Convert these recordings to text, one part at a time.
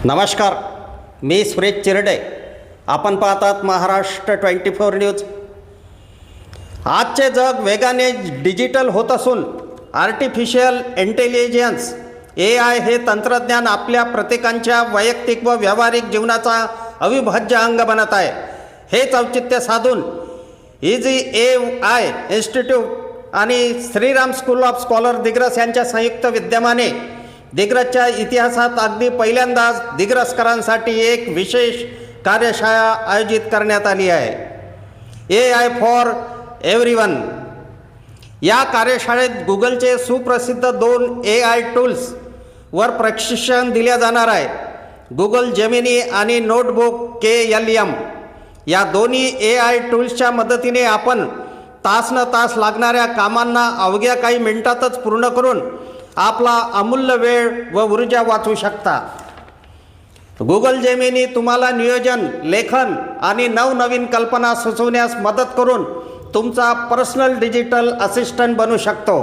नमस्कार, मी सुरेश चिरडे. आपण पाहतात महाराष्ट्र 24 न्यूज. आजचे जग वेगाने डिजिटल होत असून आर्टिफिशियल इंटेलिजन्स AI हे तंत्रज्ञान आपल्या प्रत्येकाच्या वैयक्तिक व व्यावहारिक जीवनाचा अविभाज्य अंग बनत आहे. हेच औचित्य साधून इझी AI इन्स्टिट्यूट आणि Shriram school of scholar Digras यांच्या संयुक्त विद्यमाने दिग्रसच्या इतिहासात अगदी पहिल्यांदाच दिग्रसकरांसाठी एक विशेष कार्यशाळा आयोजित करण्यात आली आहे. AI for everyone. या कार्यशाळेत गुगलचे सुप्रसिद्ध 2 AI टूल्स वर प्रशिक्षण दिले जाणार आहे. गुगल जेमिनी आणि नोटबुक KLM या दोन्ही AI टूल्सच्या मदतीने आपण तास लागणाऱ्या कामांना अवघ्या काही मिनिटातच पूर्ण करून आपला अमूल्य वेळ व ऊर्जा वाचवू शकता. गुगल जेमिनी तुम्हाला नियोजन, लेखन आणि नवनवीन कल्पना सुचवण्यास मदत करून तुमचा पर्सनल डिजिटल असिस्टंट बनू शकतो.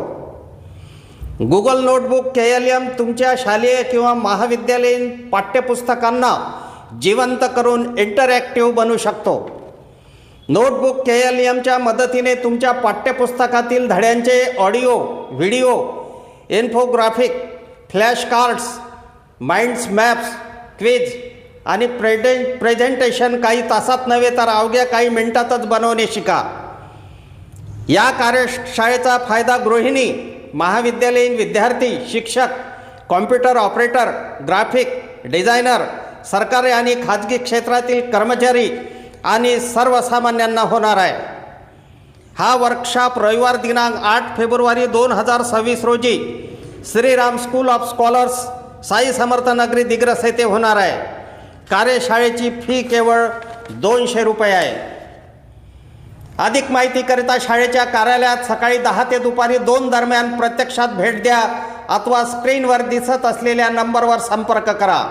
गुगल नोटबुक KLM तुमच्या शालेय किंवा महाविद्यालयीन पाठ्यपुस्तकांना जिवंत करून इंटरॅक्टिव्ह बनवू शकतो. नोटबुक KLMच्या मदतीने तुमच्या पाठ्यपुस्तकातील धड्यांचे audio, video, infographic, flash cards, minds maps, quiz आणि प्रेझेंटेशन काही तासात नव्हे तर अवघ्या काही मिनिटातच बनवणे शिका. या कार्यशाळेचा फायदा गृहिणी, महाविद्यालयीन विद्यार्थी, शिक्षक, कॉम्प्युटर ऑपरेटर, ग्राफिक डिझायनर, सरकारी आणि खाजगी क्षेत्रातील कर्मचारी आणि सर्वसामान्यांना होणार आहे. हा वर्कशॉप रविवार दिनांक 8 फेब्रुवारी 2026 रोजी Shriram school of scholars, Sai Samarth Nagari, Digras येथे होणार आहे. कार्यशाळेची फी केवळ 200 रुपये आहे. अधिक माहितीकरिता शाळेच्या कार्यालयात सकाळी 10 ते दुपारी 2 दरम्यान प्रत्यक्षात भेट द्या अथवा स्क्रीनवर दिसत असलेल्या नंबरवर संपर्क करा.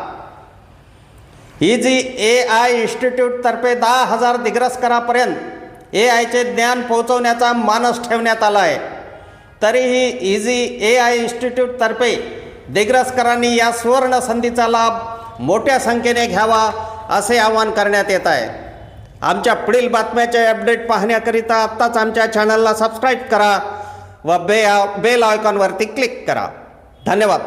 इझी AI इन्स्टिट्यूटतर्फे 10,000 दिग्रसकरांपर्यंत AIचे ज्ञान पोहोचवण्याचा मानस ठेवण्यात आला आहे. तरीही इझी AI इन्स्टिट्यूटतर्फे दिग्रसकरांनी या सुवर्ण संधीचा लाभ मोठ्या संख्येने घ्यावा असे आवाहन करण्यात येत आहे. आमच्या पुढील बातम्याचे अपडेट पाहण्याकरिता आत्ताच आमच्या चॅनलला सबस्क्राईब करा व बेल आयकॉनवरती क्लिक करा. धन्यवाद.